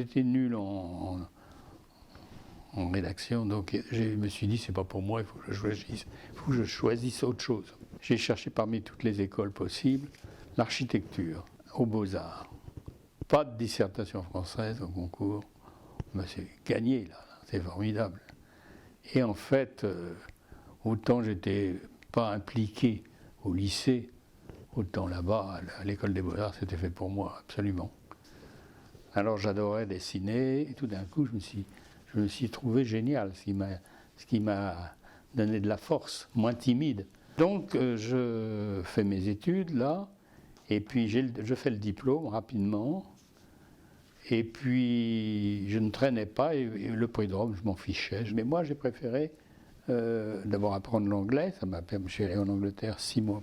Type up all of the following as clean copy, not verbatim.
j'étais nul en rédaction, donc je me suis dit, c'est pas pour moi, il faut que je choisisse autre chose. J'ai cherché parmi toutes les écoles possibles l'architecture, aux Beaux-Arts. Pas de dissertation française au concours, ben c'est gagné là, c'est formidable. Et en fait, autant j'étais pas impliqué au lycée, autant là-bas, à l'école des Beaux-Arts, c'était fait pour moi, absolument. Alors j'adorais dessiner, et tout d'un coup, je me suis trouvé génial, ce qui m'a donné de la force, moins timide. Donc je fais mes études là, et puis je fais le diplôme rapidement, et puis je ne traînais pas, et le prix de Rome, je m'en fichais. Mais moi, j'ai préféré d'abord apprendre l'anglais, ça m'a permis, je suis allé en Angleterre 6 mois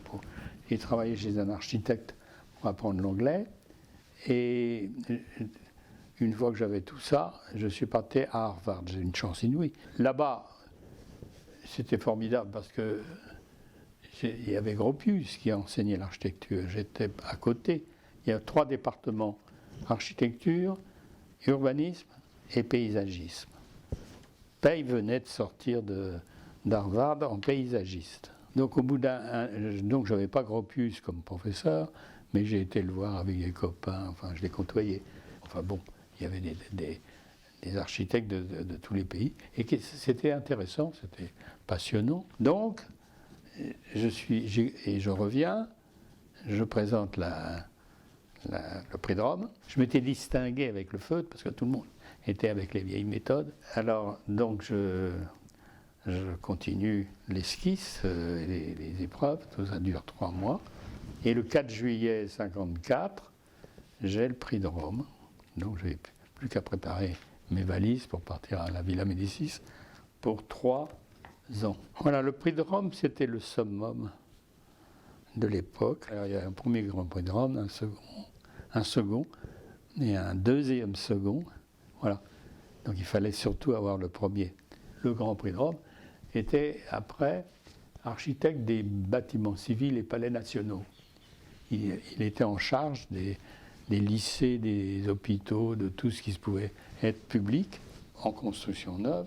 et travailler chez un architecte pour apprendre l'anglais. Et une fois que j'avais tout ça, je suis parti à Harvard, j'ai une chance inouïe. Là-bas, c'était formidable parce que il y avait Gropius qui enseignait l'architecture, j'étais à côté. Il y a 3 départements, architecture, urbanisme et paysagisme. Pei venait de sortir d'Harvard en paysagiste. Donc au bout donc j'avais pas Gropius comme professeur, mais j'ai été le voir avec des copains, enfin je l'ai côtoyé. Enfin bon, il y avait des architectes de tous les pays, et c'était intéressant, c'était passionnant. Donc je reviens, je présente le prix de Rome. Je m'étais distingué avec le feutre parce que tout le monde était avec les vieilles méthodes. Alors donc je continue l'esquisse, les épreuves, tout ça dure 3 mois. Et le 4 juillet 1954, j'ai le prix de Rome. Donc je n'ai plus qu'à préparer mes valises pour partir à la Villa Médicis pour 3 ans. Voilà, le prix de Rome, c'était le summum de l'époque. Alors il y a un premier grand prix de Rome, un second et un deuxième second. Voilà. Donc il fallait surtout avoir le premier. Le grand prix de Rome était après architecte des bâtiments civils et palais nationaux. Il était en charge des lycées, des hôpitaux, de tout ce qui pouvait être public en construction neuve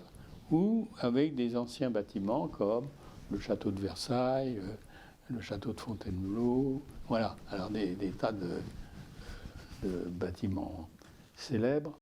ou avec des anciens bâtiments comme le château de Versailles, le château de Fontainebleau, voilà, alors des tas de bâtiments célèbres.